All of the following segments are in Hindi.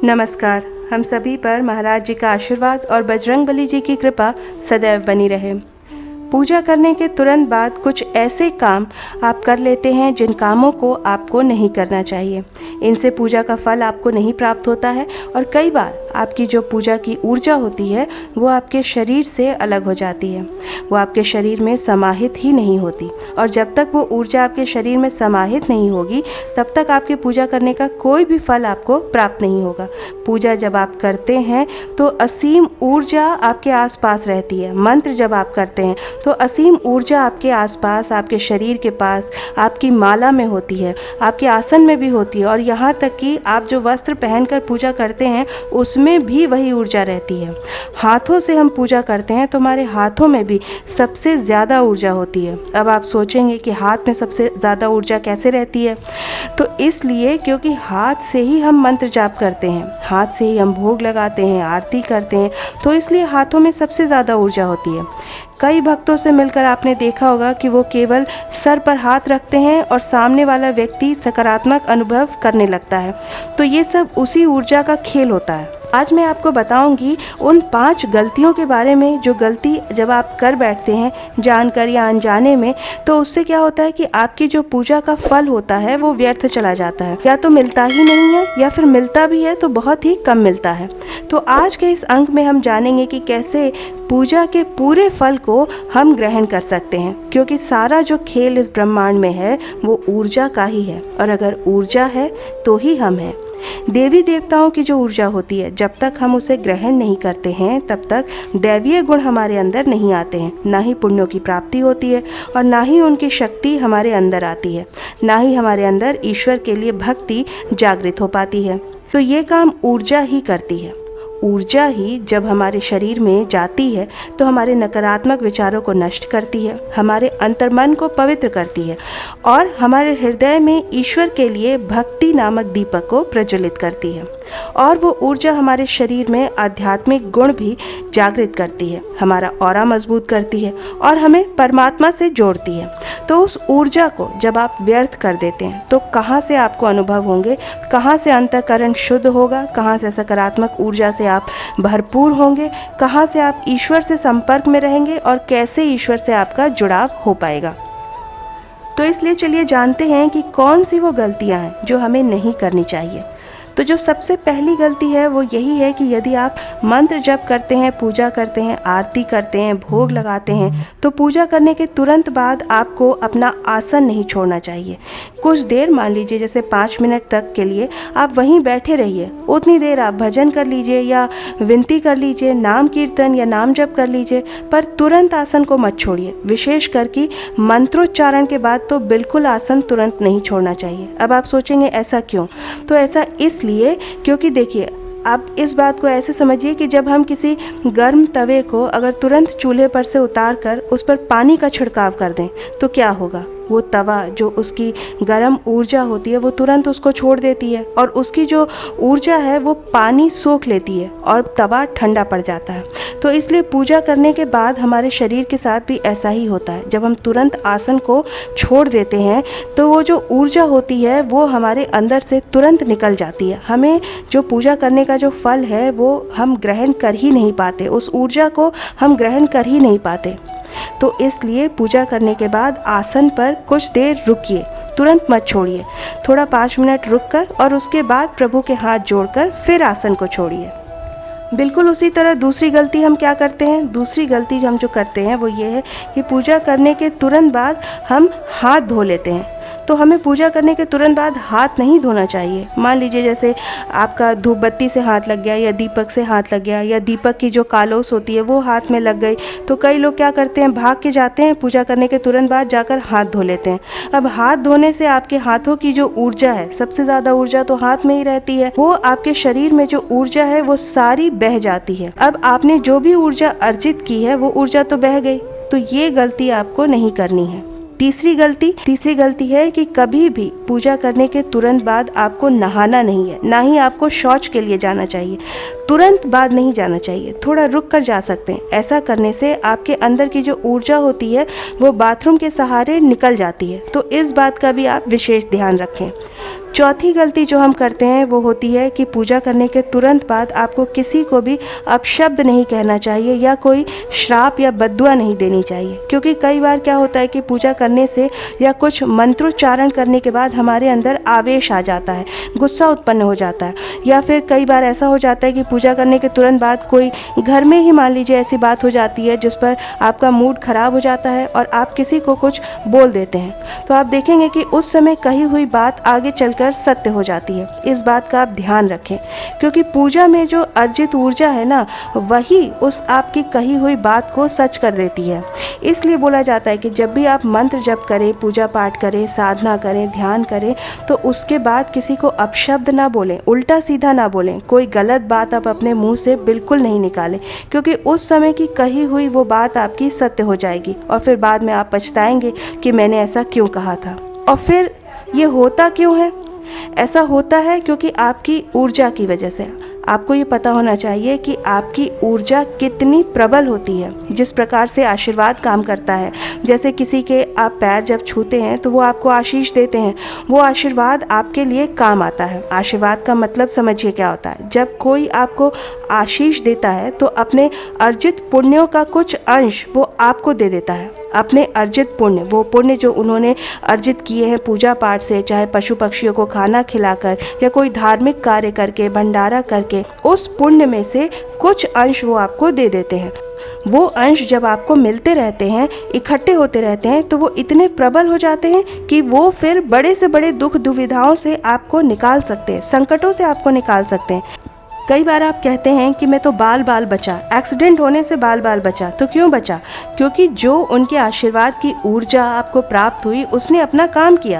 नमस्कार। हम सभी पर महाराज जी का आशीर्वाद और बजरंगबली जी की कृपा सदैव बनी रहे। पूजा करने के तुरंत बाद कुछ ऐसे काम आप कर लेते हैं जिन कामों को आपको नहीं करना चाहिए। इनसे पूजा का फल आपको नहीं प्राप्त होता है और कई बार आपकी जो पूजा की ऊर्जा होती है वो आपके शरीर से अलग हो जाती है, वो आपके शरीर में समाहित ही नहीं होती। और जब तक वो ऊर्जा आपके शरीर में समाहित नहीं होगी तब तक आपकी पूजा करने का कोई भी फल आपको प्राप्त नहीं होगा। पूजा जब आप करते हैं तो असीम ऊर्जा आपके आसपास रहती है। मंत्र जब आप करते हैं तो असीम ऊर्जा आपके आसपास, आपके शरीर के पास, आपकी माला में होती है, आपके आसन में भी होती है और यहाँ तक कि आप जो वस्त्र पहनकर पूजा करते हैं उसमें भी वही ऊर्जा रहती है। हाथों से हम पूजा करते हैं तो हमारे हाथों में भी सबसे ज़्यादा ऊर्जा होती है। अब आप सोचेंगे कि हाथ में सबसे ज़्यादा ऊर्जा कैसे रहती है? तो इसलिए क्योंकि हाथ से ही हम मंत्र जाप करते हैं, हाथ से ही हम भोग लगाते हैं, आरती करते हैं, तो इसलिए हाथों में सबसे ज़्यादा ऊर्जा होती है। कई भक्तों से मिलकर आपने देखा होगा कि वो केवल सर पर हाथ रखते हैं और सामने वाला व्यक्ति सकारात्मक अनुभव करने लगता है। तो ये सब उसी ऊर्जा का खेल होता है। आज मैं आपको बताऊंगी उन 5 गलतियों के बारे में जो गलती जब आप कर बैठते हैं जानकर या अनजाने में, तो उससे क्या होता है कि आपकी जो पूजा का फल होता है वो व्यर्थ चला जाता है, या तो मिलता ही नहीं है या फिर मिलता भी है तो बहुत ही कम मिलता है। तो आज के इस अंक में हम जानेंगे कि कैसे पूजा के पूरे फल को हम ग्रहण कर सकते हैं, क्योंकि सारा जो खेल इस ब्रह्मांड में है वो ऊर्जा का ही है और अगर ऊर्जा है तो ही हम हैं। देवी देवताओं की जो ऊर्जा होती है जब तक हम उसे ग्रहण नहीं करते हैं तब तक दैवीय गुण हमारे अंदर नहीं आते हैं, ना ही पुण्यों की प्राप्ति होती है और ना ही उनकी शक्ति हमारे अंदर आती है, ना ही हमारे अंदर ईश्वर के लिए भक्ति जागृत हो पाती है। तो ये काम ऊर्जा ही करती है। ऊर्जा ही जब हमारे शरीर में जाती है तो हमारे नकारात्मक विचारों को नष्ट करती है, हमारे अंतर्मन को पवित्र करती है और हमारे हृदय में ईश्वर के लिए भक्ति नामक दीपक को प्रज्वलित करती है। और वो ऊर्जा हमारे शरीर में आध्यात्मिक गुण भी जागृत करती है, हमारा ऑरा मजबूत करती है और हमें परमात्मा से जोड़ती है। तो उस ऊर्जा को जब आप व्यर्थ कर देते हैं तो कहाँ से आपको अनुभव होंगे, कहाँ से अंतःकरण शुद्ध होगा, कहाँ से सकारात्मक ऊर्जा से आप भरपूर होंगे, कहाँ से आप ईश्वर से संपर्क में रहेंगे और कैसे ईश्वर से आपका जुड़ाव हो पाएगा। तो इसलिए चलिए जानते हैं कि कौन सी वो गलतियां हैं जो हमें नहीं करनी चाहिए। तो जो सबसे पहली गलती है वो यही है कि यदि आप मंत्र जप करते हैं, पूजा करते हैं, आरती करते हैं, भोग लगाते हैं, तो पूजा करने के तुरंत बाद आपको अपना आसन नहीं छोड़ना चाहिए। कुछ देर, मान लीजिए जैसे 5 मिनट तक के लिए आप वहीं बैठे रहिए। उतनी देर आप भजन कर लीजिए या विनती कर लीजिए, नाम कीर्तन या नाम जप कर लीजिए, पर तुरंत आसन को मत छोड़िए। विशेष करके मंत्रोच्चारण के बाद तो बिल्कुल आसन तुरंत नहीं छोड़ना चाहिए। अब आप सोचेंगे ऐसा क्यों? तो ऐसा इसलिए क्योंकि देखिए, आप इस बात को ऐसे समझिए कि जब हम किसी गर्म तवे को अगर तुरंत चूल्हे पर से उतार कर उस पर पानी का छिड़काव कर दें तो क्या होगा? वो तवा, जो उसकी गर्म ऊर्जा होती है, वो तुरंत उसको छोड़ देती है और उसकी जो ऊर्जा है वो पानी सोख लेती है और तवा ठंडा पड़ जाता है। तो इसलिए पूजा करने के बाद हमारे शरीर के साथ भी ऐसा ही होता है। जब हम तुरंत आसन को छोड़ देते हैं तो वो जो ऊर्जा होती है वो हमारे अंदर से तुरंत निकल जाती है। हमें जो पूजा करने का जो फल है वो हम ग्रहण कर ही नहीं पाते, उस ऊर्जा को हम ग्रहण कर ही नहीं पाते। तो इसलिए पूजा करने के बाद आसन पर कुछ देर रुकिए, तुरंत मत छोड़िए। थोड़ा 5 मिनट रुककर और उसके बाद प्रभु के हाथ जोड़कर फिर आसन को छोड़िए। बिल्कुल उसी तरह दूसरी गलती हम क्या करते हैं? दूसरी गलती हम जो करते हैं वो ये है कि पूजा करने के तुरंत बाद हम हाथ धो लेते हैं। तो हमें पूजा करने के तुरंत बाद हाथ नहीं धोना चाहिए। मान लीजिए जैसे आपका धूप बत्ती से हाथ लग गया या दीपक से हाथ लग गया या दीपक की जो कालोस होती है वो हाथ में लग गई, तो कई लोग क्या करते हैं, भाग के जाते हैं, पूजा करने के तुरंत बाद जाकर हाथ धो लेते हैं। अब हाथ धोने से आपके हाथों की जो ऊर्जा है, सबसे ज़्यादा ऊर्जा तो हाथ में ही रहती है, वो आपके शरीर में जो ऊर्जा है वो सारी बह जाती है। अब आपने जो भी ऊर्जा अर्जित की है वो ऊर्जा तो बह गई। तो ये गलती आपको नहीं करनी है। तीसरी गलती है कि कभी भी पूजा करने के तुरंत बाद आपको नहाना नहीं है, ना ही आपको शौच के लिए जाना चाहिए। तुरंत बाद नहीं जाना चाहिए, थोड़ा रुक कर जा सकते हैं। ऐसा करने से आपके अंदर की जो ऊर्जा होती है वो बाथरूम के सहारे निकल जाती है। तो इस बात का भी आप विशेष ध्यान रखें। चौथी गलती जो हम करते हैं वो होती है कि पूजा करने के तुरंत बाद आपको किसी को भी अपशब्द नहीं कहना चाहिए या कोई श्राप या बद्दुआ नहीं देनी चाहिए, क्योंकि कई बार क्या होता है कि पूजा करने से या कुछ मंत्रोच्चारण करने के बाद हमारे अंदर आवेश आ जाता है, गुस्सा उत्पन्न हो जाता है, या फिर कई बार ऐसा हो जाता है कि पूजा करने के तुरंत बाद कोई घर में ही मान लीजिए ऐसी बात हो जाती है जिस पर आपका मूड खराब हो जाता है और आप किसी को कुछ बोल देते हैं, तो आप देखेंगे कि उस समय कही हुई बात आगे चलकर सत्य हो जाती है। इस बात का आप ध्यान रखें, क्योंकि पूजा में जो अर्जित ऊर्जा है ना, वही उस आपकी कही हुई बात को सच कर देती है। इसलिए बोला जाता है कि जब भी आप मंत्र जप करें, पूजा पाठ करें, साधना करें, ध्यान करें, तो उसके बाद किसी को अपशब्द ना बोलें, उल्टा सीधा ना बोलें, कोई गलत बात आप अपने मुंह से बिल्कुल नहीं निकालें, क्योंकि उस समय की कही हुई वो बात आपकी सत्य हो जाएगी और फिर बाद में आप पछताएंगे कि मैंने ऐसा क्यों कहा था। और फिर ये होता क्यों है? ऐसा होता है क्योंकि आपकी ऊर्जा की वजह से। आपको ये पता होना चाहिए कि आपकी ऊर्जा कितनी प्रबल होती है। जिस प्रकार से आशीर्वाद काम करता है, जैसे किसी के आप पैर जब छूते हैं तो वो आपको आशीष देते हैं, वो आशीर्वाद आपके लिए काम आता है। आशीर्वाद का मतलब समझिए क्या होता है। जब कोई आपको आशीष देता है तो अपने अर्जित पुण्यों का कुछ अंश वो आपको दे देता है। अपने अर्जित पुण्य, वो पुण्य जो उन्होंने अर्जित किए हैं पूजा पाठ से, चाहे पशु पक्षियों को खाना खिलाकर या कोई धार्मिक कार्य करके, भंडारा करके, उस पुण्य में से कुछ अंश वो आपको दे देते हैं। वो अंश जब आपको मिलते रहते हैं, इकट्ठे होते रहते हैं, तो वो इतने प्रबल हो जाते हैं कि वो फिर बड़े से बड़े दुख दुविधाओं से आपको निकाल सकते हैं, संकटों से आपको निकाल सकते हैं। कई बार आप कहते हैं कि मैं तो बाल बाल बचा, एक्सीडेंट होने से बाल बाल बचा। तो क्यों बचा? क्योंकि जो उनके आशीर्वाद की ऊर्जा आपको प्राप्त हुई, उसने अपना काम किया।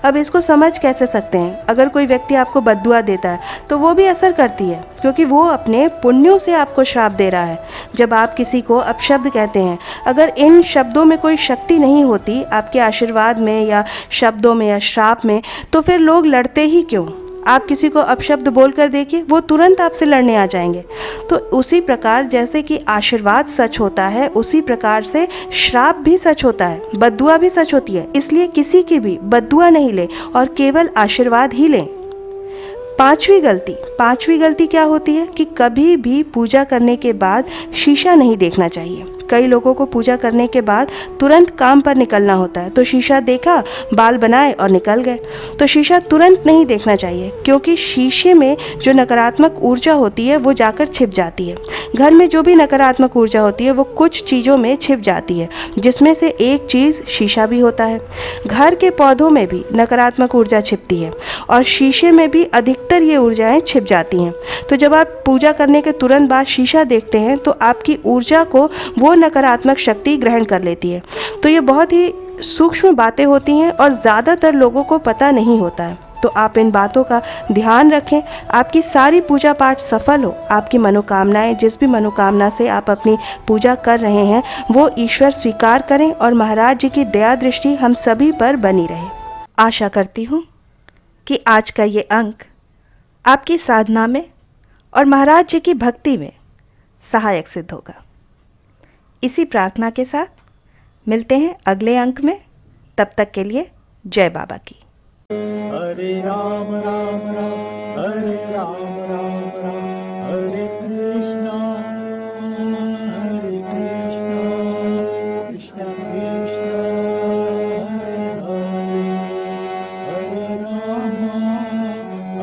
अब इसको समझ कैसे सकते हैं? अगर कोई व्यक्ति आपको बद्दुआ देता है तो वो भी असर करती है, क्योंकि वो अपने पुण्यों से आपको श्राप दे रहा है। जब आप किसी को अपशब्द कहते हैं, अगर इन शब्दों में कोई शक्ति नहीं होती, आपके आशीर्वाद में या शब्दों में या श्राप में, तो फिर लोग लड़ते ही क्यों? आप किसी को अपशब्द बोलकर देखिए, वो तुरंत आपसे लड़ने आ जाएंगे। तो उसी प्रकार जैसे कि आशीर्वाद सच होता है, उसी प्रकार से श्राप भी सच होता है, बद्दुआ भी सच होती है। इसलिए किसी की भी बद्दुआ नहीं लें और केवल आशीर्वाद ही लें। पांचवी गलती क्या होती है कि कभी भी पूजा करने के बाद शीशा नहीं देखना चाहिए। कई लोगों को पूजा करने के बाद तुरंत काम पर निकलना होता है, तो शीशा देखा, बाल बनाए और निकल गए। तो शीशा तुरंत नहीं देखना चाहिए, क्योंकि शीशे में जो नकारात्मक ऊर्जा होती है वो जाकर छिप जाती है। घर में जो भी नकारात्मक ऊर्जा होती है वो कुछ चीज़ों में छिप जाती है, जिसमें से एक चीज़ शीशा भी होता है। घर के पौधों में भी नकारात्मक ऊर्जा छिपती है और शीशे में भी अधिकतर ये ऊर्जाएं छिप जाती हैं। तो जब आप पूजा करने के तुरंत बाद शीशा देखते हैं तो आपकी ऊर्जा को वो नकारात्मक शक्ति ग्रहण कर लेती है। तो ये बहुत ही सूक्ष्म बातें होती हैं और ज़्यादातर लोगों को पता नहीं होता है। तो आप इन बातों का ध्यान रखें, आपकी सारी पूजा पाठ सफल हो। आपकी मनोकामनाएं, जिस भी मनोकामना से आप अपनी पूजा कर रहे हैं, वो ईश्वर स्वीकार करें और महाराज जी की दया दृष्टि हम सभी पर बनी रहे। आशा करती हूँ कि आज का ये अंक आपकी साधना में और महाराज जी की भक्ति में सहायक सिद्ध होगा। इसी प्रार्थना के साथ मिलते हैं अगले अंक में। तब तक के लिए जय बाबा की। हरे राम राम राम हरे राम राम